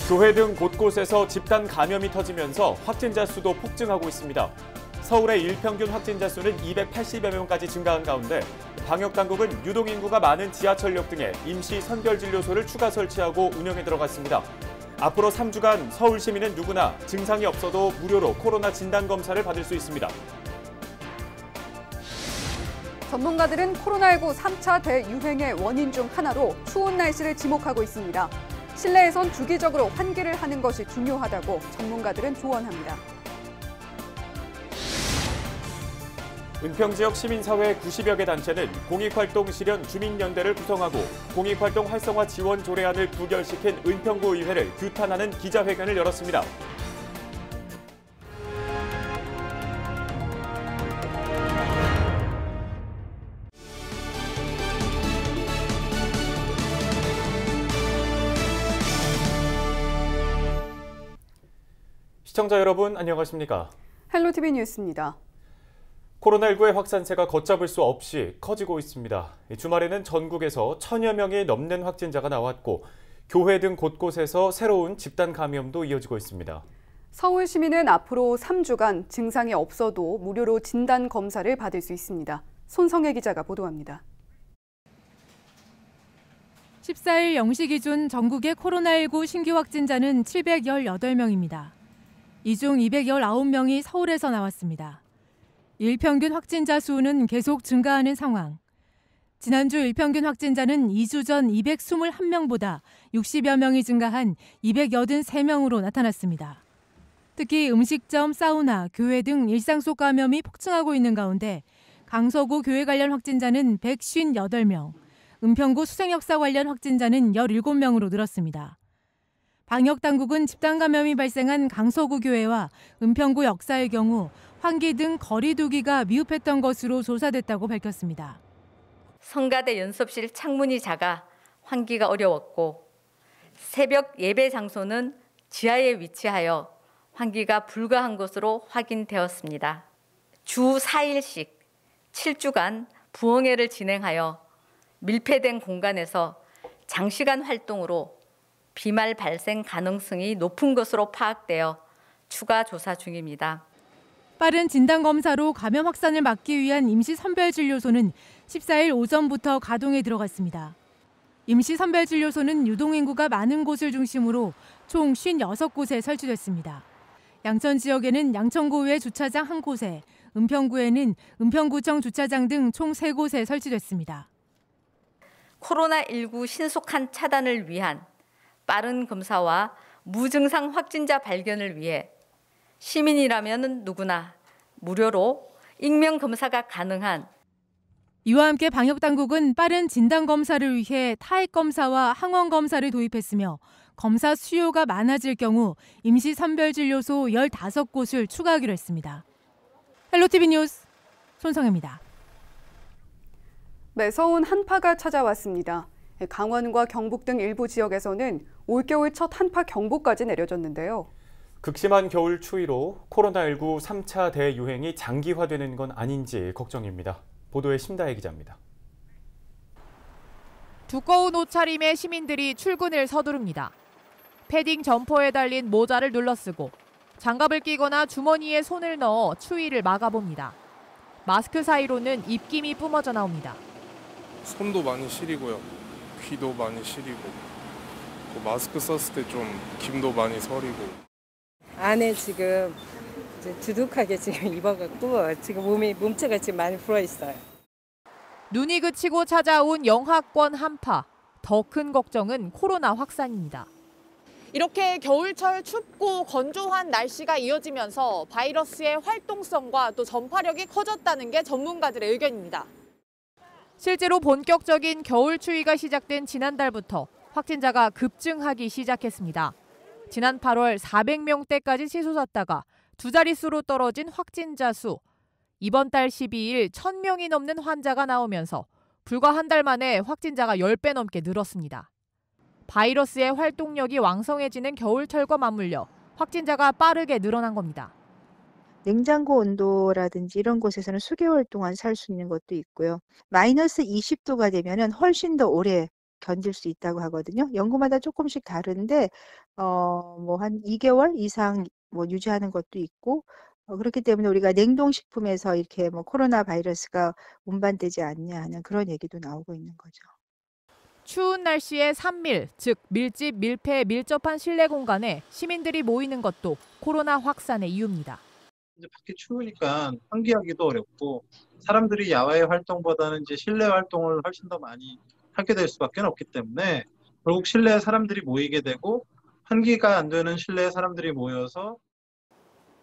교회 등 곳곳에서 집단 감염이 터지면서 확진자 수도 폭증하고 있습니다. 서울의 일평균 확진자 수는 280여 명까지 증가한 가운데 방역당국은 유동인구가 많은 지하철역 등에 임시 선별진료소를 추가 설치하고 운영에 들어갔습니다. 앞으로 3주간 서울 시민은 누구나 증상이 없어도 무료로 코로나 진단검사를 받을 수 있습니다. 전문가들은 코로나19 3차 대유행의 원인 중 하나로 추운 날씨를 지목하고 있습니다. 실내에선 주기적으로 환기를 하는 것이 중요하다고 전문가들은 조언합니다. 은평 지역 시민사회 90여 개 단체는 공익활동 실현 주민연대를 구성하고 공익활동 활성화 지원 조례안을 부결시킨 은평구 의회를 규탄하는 기자회견을 열었습니다. 시청자 여러분 안녕하십니까? 헬로티비 뉴스입니다. 코로나19의 확산세가 걷잡을 수 없이 커지고 있습니다. 주말에는 전국에서 1000여 명이 넘는 확진자가 나왔고 교회 등 곳곳에서 새로운 집단 감염도 이어지고 있습니다. 서울 시민은 앞으로 3주간 증상이 없어도 무료로 진단 검사를 받을 수 있습니다. 손성혜 기자가 보도합니다. 14일 0시 기준 전국의 코로나19 신규 확진자는 718명입니다. 이 중 219명이 서울에서 나왔습니다. 일평균 확진자 수는 계속 증가하는 상황. 지난주 일평균 확진자는 2주 전 221명보다 60여 명이 증가한 283명으로 나타났습니다. 특히 음식점, 사우나, 교회 등 일상 속 감염이 폭증하고 있는 가운데 강서구 교회 관련 확진자는 158명, 은평구 수생역사 관련 확진자는 17명으로 늘었습니다. 방역당국은 집단 감염이 발생한 강서구 교회와 은평구 역사의 경우 환기 등 거리 두기가 미흡했던 것으로 조사됐다고 밝혔습니다. 성가대 연습실 창문이 작아 환기가 어려웠고 새벽 예배 장소는 지하에 위치하여 환기가 불가한 것으로 확인되었습니다. 주 4일씩 7주간 부흥회를 진행하여 밀폐된 공간에서 장시간 활동으로 비말 발생 가능성이 높은 것으로 파악되어 추가 조사 중입니다. 빠른 진단검사로 감염 확산을 막기 위한 임시선별진료소는 14일 오전부터 가동에 들어갔습니다. 임시선별진료소는 유동인구가 많은 곳을 중심으로 총 56곳에 설치됐습니다. 양천 지역에는 양천구의 주차장 1곳에, 은평구에는 은평구청 주차장 등 총 3곳에 설치됐습니다. 코로나19 신속한 차단을 위한 빠른 검사와 무증상 확진자 발견을 위해 시민이라면 누구나 무료로 익명 검사가 가능한 이와 함께 방역당국은 빠른 진단검사를 위해 타액검사와 항원검사를 도입했으며 검사 수요가 많아질 경우 임시선별진료소 15곳을 추가하기로 했습니다. 헬로티비 뉴스 손성혜입니다. 매서운 한파가 찾아왔습니다. 강원과 경북 등 일부 지역에서는 올겨울 첫 한파 경보까지 내려졌는데요. 극심한 겨울 추위로 코로나19 3차 대유행이 장기화되는 건 아닌지 걱정입니다. 보도에 심다혜 기자입니다. 두꺼운 옷차림의 시민들이 출근을 서두릅니다. 패딩 점퍼에 달린 모자를 눌러쓰고 장갑을 끼거나 주머니에 손을 넣어 추위를 막아봅니다. 마스크 사이로는 입김이 뿜어져 나옵니다. 손도 많이 시리고요. 귀도 많이 시리고 마스크 썼을 때 좀 김도 많이 서리고. 안에 지금 두둑하게 지금 입어갖고 지금 몸체가 지금 많이 불어 있어요. 눈이 그치고 찾아온 영하권 한파. 더 큰 걱정은 코로나 확산입니다. 이렇게 겨울철 춥고 건조한 날씨가 이어지면서 바이러스의 활동성과 또 전파력이 커졌다는 게 전문가들의 의견입니다. 실제로 본격적인 겨울 추위가 시작된 지난달부터 확진자가 급증하기 시작했습니다. 지난 8월 400명대까지 치솟았다가 두 자릿수로 떨어진 확진자 수. 이번 달 12일 1000명이 넘는 환자가 나오면서 불과 한 달 만에 확진자가 10배 넘게 늘었습니다. 바이러스의 활동력이 왕성해지는 겨울철과 맞물려 확진자가 빠르게 늘어난 겁니다. 냉장고 온도라든지 이런 곳에서는 수개월 동안 살 수 있는 것도 있고요. 마이너스 20도가 되면은 훨씬 더 오래 견딜 수 있다고 하거든요. 연구마다 조금씩 다른데 뭐 한 2개월 이상 뭐 유지하는 것도 있고 그렇기 때문에 우리가 냉동식품에서 이렇게 뭐 코로나 바이러스가 운반되지 않냐 하는 그런 얘기도 나오고 있는 거죠. 추운 날씨에 산밀, 즉 밀집, 밀폐에 밀접한 실내 공간에 시민들이 모이는 것도 코로나 확산의 이유입니다. 이제 밖에 추우니까 환기하기도 어렵고 사람들이 야외 활동보다는 이제 실내 활동을 훨씬 더 많이 하게 될 수밖에 없기 때문에 결국 실내에 사람들이 모이게 되고 환기가 안 되는 실내에 사람들이 모여서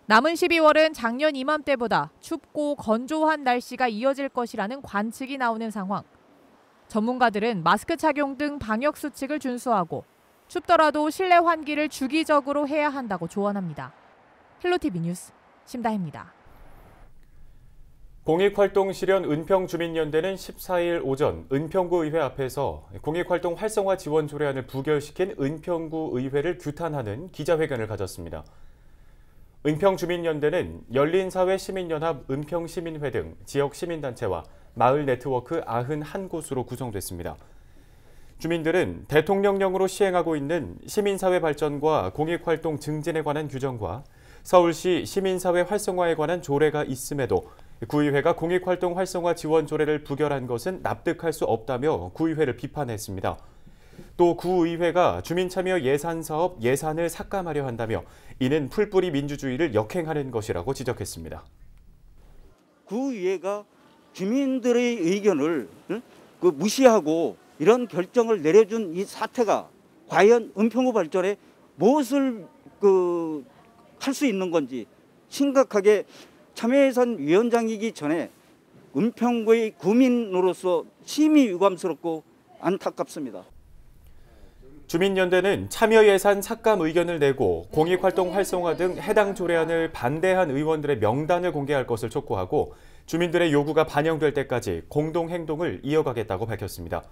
남은 12월은 작년 이맘때보다 춥고 건조한 날씨가 이어질 것이라는 관측이 나오는 상황. 전문가들은 마스크 착용 등 방역 수칙을 준수하고 춥더라도 실내 환기를 주기적으로 해야 한다고 조언합니다. 헬로티비 뉴스 심다혜입니다. 공익활동 실현 은평주민연대는 14일 오전 은평구 의회 앞에서 공익활동 활성화 지원 조례안을 부결시킨 은평구 의회를 규탄하는 기자회견을 가졌습니다. 은평주민연대는 열린사회 시민연합 은평시민회 등 지역 시민단체와 마을 네트워크 91곳으로 구성됐습니다. 주민들은 대통령령으로 시행하고 있는 시민사회 발전과 공익활동 증진에 관한 규정과 서울시 시민사회 활성화에 관한 조례가 있음에도 구의회가 공익활동 활성화 지원 조례를 부결한 것은 납득할 수 없다며 구의회를 비판했습니다. 또 구의회가 주민참여 예산사업 예산을 삭감하려 한다며 이는 풀뿌리 민주주의를 역행하는 것이라고 지적했습니다. 구의회가 주민들의 의견을 무시하고 이런 결정을 내려준 이 사태가 과연 은평구 발전에 무엇을 할 수 있는 건지 심각하게 참여예산 위원장이기 전에 은평구의 구민으로서 심히 유감스럽고 안타깝습니다. 주민연대는 참여예산 삭감 의견을 내고 공익활동 활성화 등 해당 조례안을 반대한 의원들의 명단을 공개할 것을 촉구하고 주민들의 요구가 반영될 때까지 공동행동을 이어가겠다고 밝혔습니다.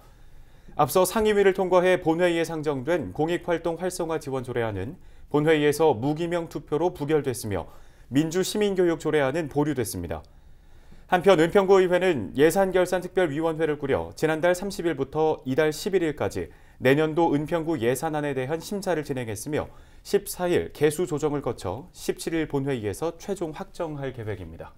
앞서 상임위를 통과해 본회의에 상정된 공익활동 활성화 지원 조례안은 본회의에서 무기명 투표로 부결됐으며 민주시민교육 조례안은 보류됐습니다. 한편 은평구 의회는 예산결산특별위원회를 꾸려 지난달 30일부터 이달 11일까지 내년도 은평구 예산안에 대한 심사를 진행했으며 14일 개수 조정을 거쳐 17일 본회의에서 최종 확정할 계획입니다.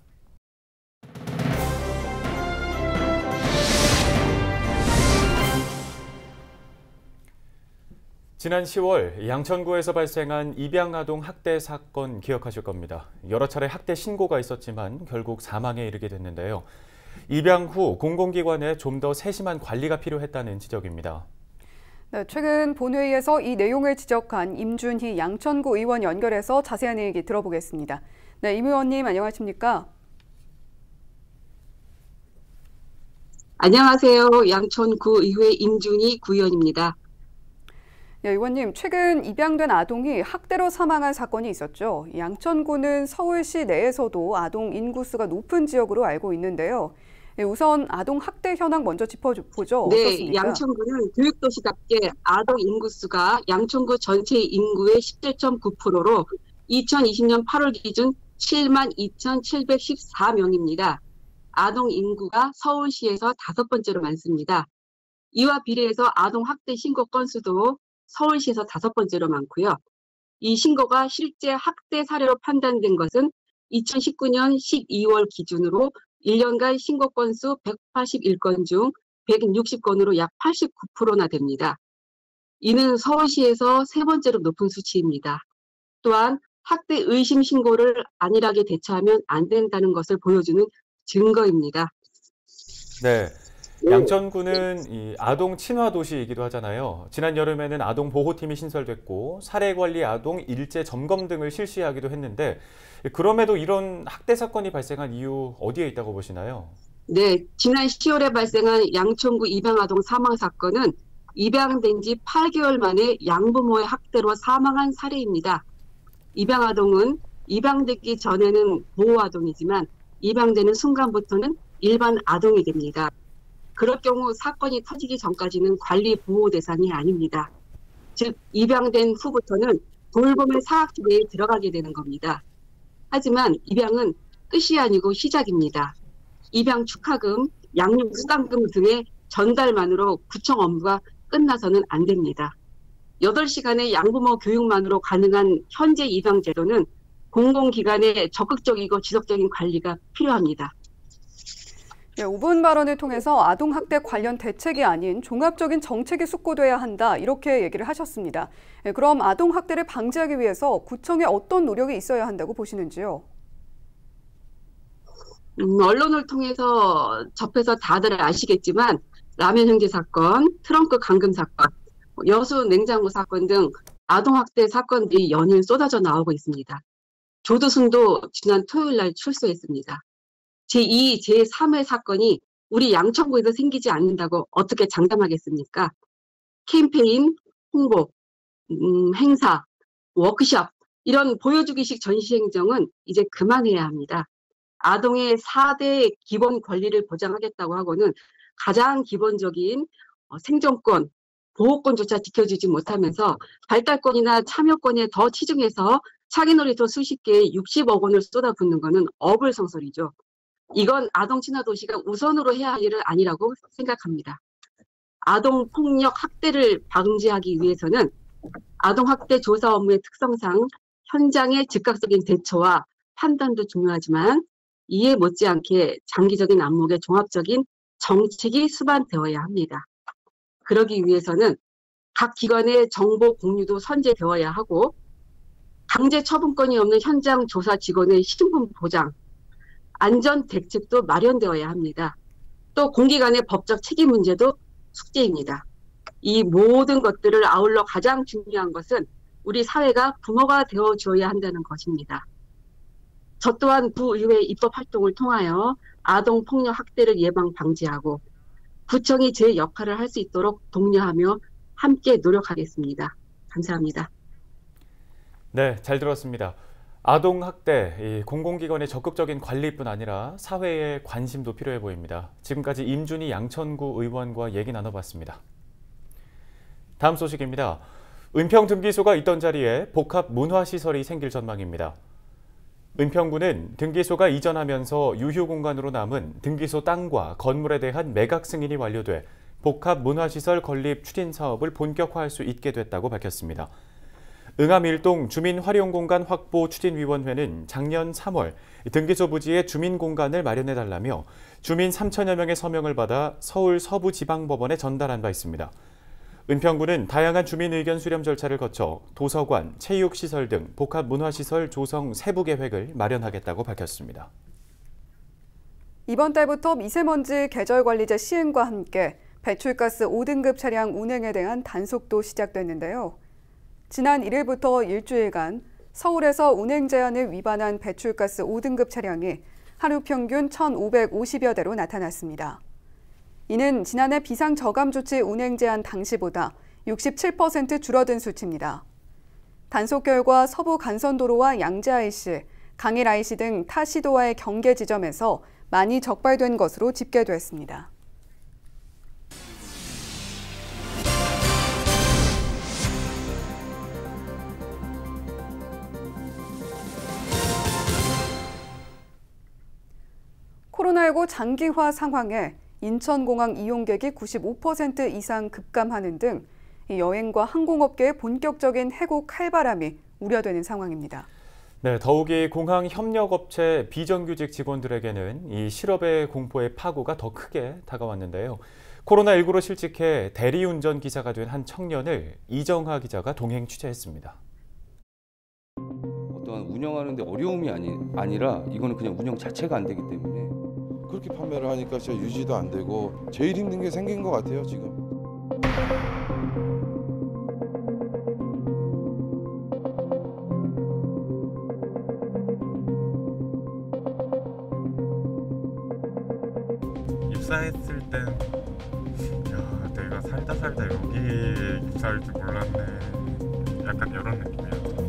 지난 10월 양천구에서 발생한 입양아동 학대 사건 기억하실 겁니다. 여러 차례 학대 신고가 있었지만 결국 사망에 이르게 됐는데요. 입양 후 공공기관에 좀 더 세심한 관리가 필요했다는 지적입니다. 네, 최근 본회의에서 이 내용을 지적한 임준희 양천구 의원 연결해서 자세한 얘기 들어보겠습니다. 네, 임 의원님 안녕하십니까? 안녕하세요. 양천구 의회 임준희 구의원입니다. 네, 의원님, 최근 입양된 아동이 학대로 사망한 사건이 있었죠. 양천구는 서울시 내에서도 아동 인구수가 높은 지역으로 알고 있는데요. 네, 우선 아동 학대 현황 먼저 짚어보죠. 어떻습니까? 네, 양천구는 교육도시답게 아동 인구수가 양천구 전체 인구의 17.9%로 2020년 8월 기준 72,714명입니다. 아동 인구가 서울시에서 5번째로 많습니다. 이와 비례해서 아동 학대 신고 건수도 서울시에서 5번째로 많고요. 이 신고가 실제 학대 사례로 판단된 것은 2019년 12월 기준으로 1년간 신고 건수 181건 중 160건으로 약 89%나 됩니다. 이는 서울시에서 3번째로 높은 수치입니다. 또한 학대 의심 신고를 안일하게 대처하면 안 된다는 것을 보여주는 증거입니다. 네. 양천구는 이 아동 친화 도시이기도 하잖아요. 지난 여름에는 아동 보호팀이 신설됐고 사례 관리 아동 일제 점검 등을 실시하기도 했는데 그럼에도 이런 학대 사건이 발생한 이유 어디에 있다고 보시나요? 네, 지난 10월에 발생한 양천구 입양 아동 사망 사건은 입양된 지 8개월 만에 양부모의 학대로 사망한 사례입니다. 입양 아동은 입양되기 전에는 보호 아동이지만 입양되는 순간부터는 일반 아동이 됩니다. 그럴 경우 사건이 터지기 전까지는 관리 보호 대상이 아닙니다. 즉 입양된 후부터는 돌봄의 사학주 내에 들어가게 되는 겁니다. 하지만 입양은 끝이 아니고 시작입니다. 입양 축하금, 양육 수당금 등의 전달만으로 구청 업무가 끝나서는 안 됩니다. 8시간의 양부모 교육만으로 가능한 현재 입양 제도는 공공기관의 적극적이고 지속적인 관리가 필요합니다. 네, 5분 발언을 통해서 아동학대 관련 대책이 아닌 종합적인 정책이 숙고돼야 한다, 이렇게 얘기를 하셨습니다. 네, 그럼 아동학대를 방지하기 위해서 구청에 어떤 노력이 있어야 한다고 보시는지요? 언론을 통해서 접해서 다들 아시겠지만 라면 형제 사건, 트렁크 감금 사건, 여수 냉장고 사건 등 아동학대 사건들이 연일 쏟아져 나오고 있습니다. 조두순도 지난 토요일 날 출소했습니다. 제2, 제3의 사건이 우리 양천구에서 생기지 않는다고 어떻게 장담하겠습니까? 캠페인, 홍보, 행사, 워크숍 이런 보여주기식 전시행정은 이제 그만해야 합니다. 아동의 4대 기본 권리를 보장하겠다고 하고는 가장 기본적인 생존권, 보호권조차 지켜주지 못하면서 발달권이나 참여권에 더 치중해서 차기놀이터 수십 개에 60억 원을 쏟아붓는 것은 어불성설이죠. 이건 아동 친화 도시가 우선으로 해야 할 일은 아니라고 생각합니다. 아동 폭력 학대를 방지하기 위해서는 아동 학대 조사 업무의 특성상 현장의 즉각적인 대처와 판단도 중요하지만 이에 못지않게 장기적인 안목의 종합적인 정책이 수반되어야 합니다. 그러기 위해서는 각 기관의 정보 공유도 선제되어야 하고 강제 처분권이 없는 현장 조사 직원의 신분 보장, 안전 대책도 마련되어야 합니다. 또 공기관의 법적 책임 문제도 숙제입니다. 이 모든 것들을 아울러 가장 중요한 것은 우리 사회가 부모가 되어줘야 한다는 것입니다. 저 또한 구의회 입법 활동을 통하여 아동 폭력 학대를 예방 방지하고 구청이 제 역할을 할 수 있도록 독려하며 함께 노력하겠습니다. 감사합니다. 네, 잘 들었습니다. 아동학대, 공공기관의 적극적인 관리뿐 아니라 사회의 관심도 필요해 보입니다. 지금까지 임준희 양천구 의원과 얘기 나눠봤습니다. 다음 소식입니다. 은평 등기소가 있던 자리에 복합 문화시설이 생길 전망입니다. 은평구는 등기소가 이전하면서 유휴공간으로 남은 등기소 땅과 건물에 대한 매각 승인이 완료돼 복합 문화시설 건립 추진 사업을 본격화할 수 있게 됐다고 밝혔습니다. 응암일동 주민활용공간 확보 추진위원회는 작년 3월 등기소 부지에 주민공간을 마련해달라며 주민 3천여 명의 서명을 받아 서울 서부지방법원에 전달한 바 있습니다. 은평구는 다양한 주민 의견 수렴 절차를 거쳐 도서관, 체육시설 등 복합문화시설 조성 세부 계획을 마련하겠다고 밝혔습니다. 이번 달부터 미세먼지 계절관리제 시행과 함께 배출가스 5등급 차량 운행에 대한 단속도 시작됐는데요. 지난 1일부터 일주일간 서울에서 운행 제한을 위반한 배출가스 5등급 차량이 하루 평균 1,550여 대로 나타났습니다. 이는 지난해 비상저감조치 운행 제한 당시보다 67% 줄어든 수치입니다. 단속 결과 서부 간선도로와 양재-IC, 강일-IC 등 타 시도와의 경계 지점에서 많이 적발된 것으로 집계됐습니다. 코로나19 장기화 상황에 인천공항 이용객이 95% 이상 급감하는 등 여행과 항공업계의 본격적인 해고 칼바람이 우려되는 상황입니다. 네, 더욱이 공항 협력업체 비정규직 직원들에게는 이 실업의 공포의 파고가 더 크게 다가왔는데요. 코로나19로 실직해 대리운전 기사가 된 한 청년을 이정하 기자가 동행 취재했습니다. 어떠한 운영하는데 어려움이 아니라 이거는 그냥 운영 자체가 안 되기 때문에 그렇게 판매를 하니까 진짜 유지도 안 되고 제일 힘든 게 생긴 것 같아요, 지금. 입사했을 땐 야, 내가 살다 여기에 입사할 줄 몰랐네. 약간 이런 느낌이었죠.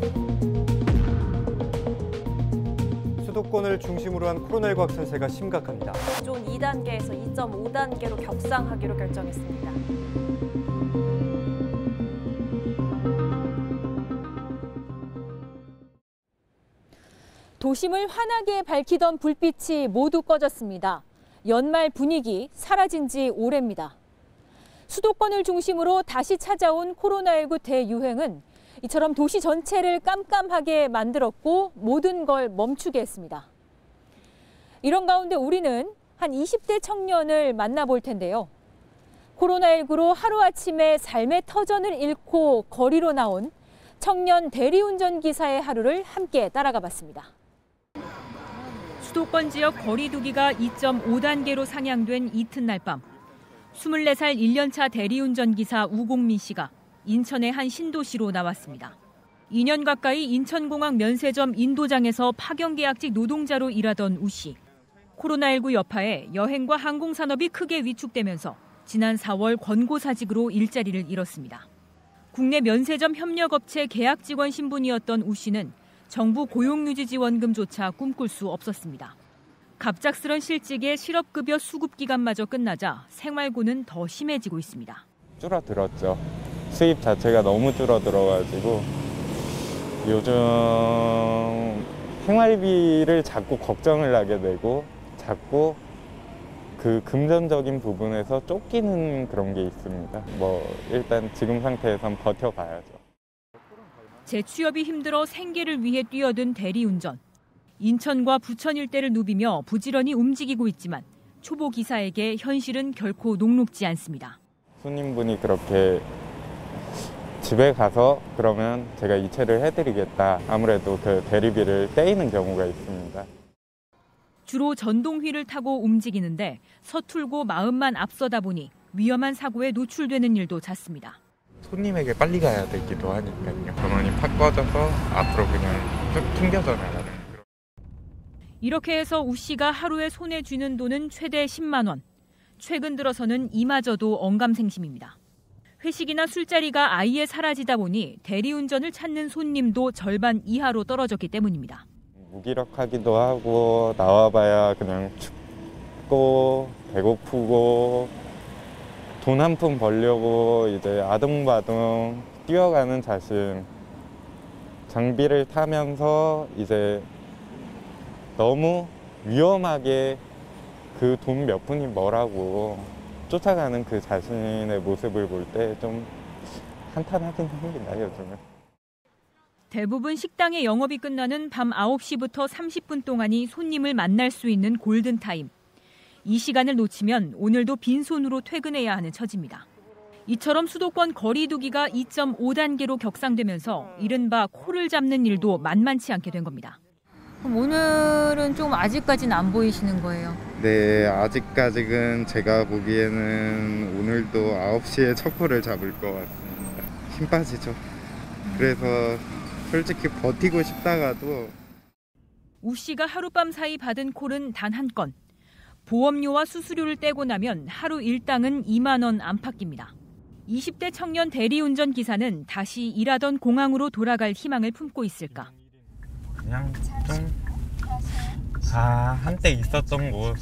수도권을 중심으로 한 코로나19 확산세가 심각합니다. 기존 2단계에서 2.5단계로 격상하기로 결정했습니다. 도심을 환하게 밝히던 불빛이 모두 꺼졌습니다. 연말 분위기 사라진 지 오래입니다. 수도권을 중심으로 다시 찾아온 코로나19 대유행은 이처럼 도시 전체를 깜깜하게 만들었고 모든 걸 멈추게 했습니다. 이런 가운데 우리는 한 20대 청년을 만나볼 텐데요. 코로나19로 하루아침에 삶의 터전을 잃고 거리로 나온 청년 대리운전 기사의 하루를 함께 따라가 봤습니다. 수도권 지역 거리두기가 2.5단계로 상향된 이튿날 밤 24살 1년차 대리운전 기사 우공민 씨가 인천의 한 신도시로 나왔습니다. 2년 가까이 인천공항 면세점 인도장에서 파견계약직 노동자로 일하던 우 씨. 코로나19 여파에 여행과 항공산업이 크게 위축되면서 지난 4월 권고사직으로 일자리를 잃었습니다. 국내 면세점 협력업체 계약 직원 신분이었던 우 씨는 정부 고용유지지원금조차 꿈꿀 수 없었습니다. 갑작스런 실직에 실업급여 수급 기간마저 끝나자 생활고는 더 심해지고 있습니다. 줄어들었죠. 수입 자체가 너무 줄어들어가지고 요즘 생활비를 자꾸 걱정을 하게 되고 자꾸 그 금전적인 부분에서 쫓기는 그런 게 있습니다. 일단 지금 상태에선 버텨봐야죠. 재취업이 힘들어 생계를 위해 뛰어든 대리운전. 인천과 부천 일대를 누비며 부지런히 움직이고 있지만 초보 기사에게 현실은 결코 녹록지 않습니다. 손님분이 그렇게 집에 가서 그러면 제가 이체를 해드리겠다. 아무래도 그 대리비를 떼이는 경우가 있습니다. 주로 전동휠을 타고 움직이는데 서툴고 마음만 앞서다 보니 위험한 사고에 노출되는 일도 잦습니다. 손님에게 빨리 가야 되기도 하니까요. 전원이 팍 꺼져서 앞으로 그냥 쭉 튕겨져 나가는. 이렇게 해서 우 씨가 하루에 손에 쥐는 돈은 최대 10만 원. 최근 들어서는 이마저도 언감생심입니다. 회식이나 술자리가 아예 사라지다 보니 대리운전을 찾는 손님도 절반 이하로 떨어졌기 때문입니다. 무기력하기도 하고 나와봐야 그냥 춥고 배고프고 돈 한 푼 벌려고 이제 아둥바둥 뛰어가는 자신. 장비를 타면서 이제 너무 위험하게 그 돈 몇 푼이 뭐라고 쫓아가는 그 자신의 모습을 볼 때 좀 한탄하긴 합니다, 요즘은. 대부분 식당의 영업이 끝나는 밤 9시부터 30분 동안이 손님을 만날 수 있는 골든타임. 이 시간을 놓치면 오늘도 빈손으로 퇴근해야 하는 처지입니다. 이처럼 수도권 거리두기가 2.5단계로 격상되면서 이른바 코를 잡는 일도 만만치 않게 된 겁니다. 그럼 오늘은 좀 아직까지는 안 보이시는 거예요? 네, 아직까지는 제가 보기에는 오늘도 9시에 척불을 잡을 것 같습니다. 힘 빠지죠. 그래서 솔직히 버티고 싶다가도. 우 씨가 하룻밤 사이 받은 콜은 단 한 건. 보험료와 수수료를 떼고 나면 하루 일당은 2만 원 안팎입니다. 20대 청년 대리운전 기사는 다시 일하던 공항으로 돌아갈 희망을 품고 있을까? 그냥 좀 한때 있었던 곳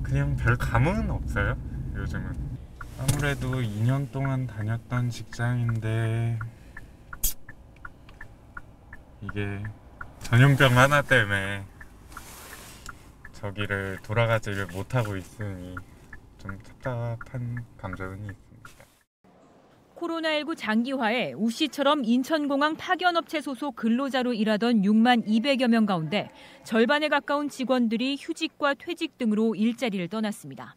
그냥 별 감흥은 없어요. 요즘은 아무래도 2년 동안 다녔던 직장인데 이게 전염병 하나 때문에 저기를 돌아가지를 못하고 있으니 좀 답답한 감정이 있습니다. 코로나19 장기화에 우 씨처럼 인천공항 파견업체 소속 근로자로 일하던 6만 200여 명 가운데 절반에 가까운 직원들이 휴직과 퇴직 등으로 일자리를 떠났습니다.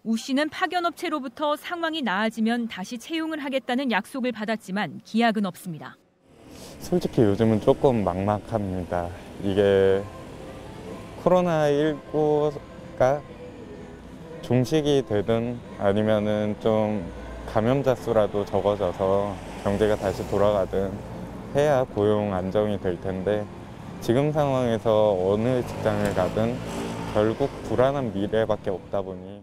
우 씨는 파견업체로부터 상황이 나아지면 다시 채용을 하겠다는 약속을 받았지만 기약은 없습니다. 솔직히 요즘은 조금 막막합니다. 이게 코로나19가 종식이 되든 아니면은 좀 감염자 수라도 적어져서 경제가 다시 돌아가든 해야 고용 안정이 될 텐데 지금 상황에서 어느 직장을 가든 결국 불안한 미래밖에 없다 보니.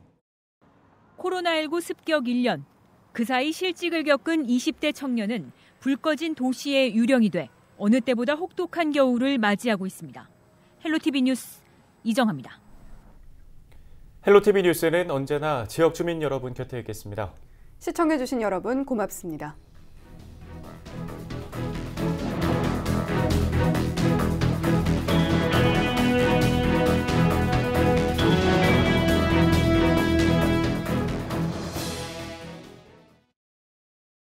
코로나19 습격 1년. 그 사이 실직을 겪은 20대 청년은 불 꺼진 도시의 유령이 돼 어느 때보다 혹독한 겨울을 맞이하고 있습니다. 헬로티비 뉴스 이정아입니다. 헬로티비 뉴스는 언제나 지역 주민 여러분 곁에 있겠습니다. 시청해주신 여러분 고맙습니다.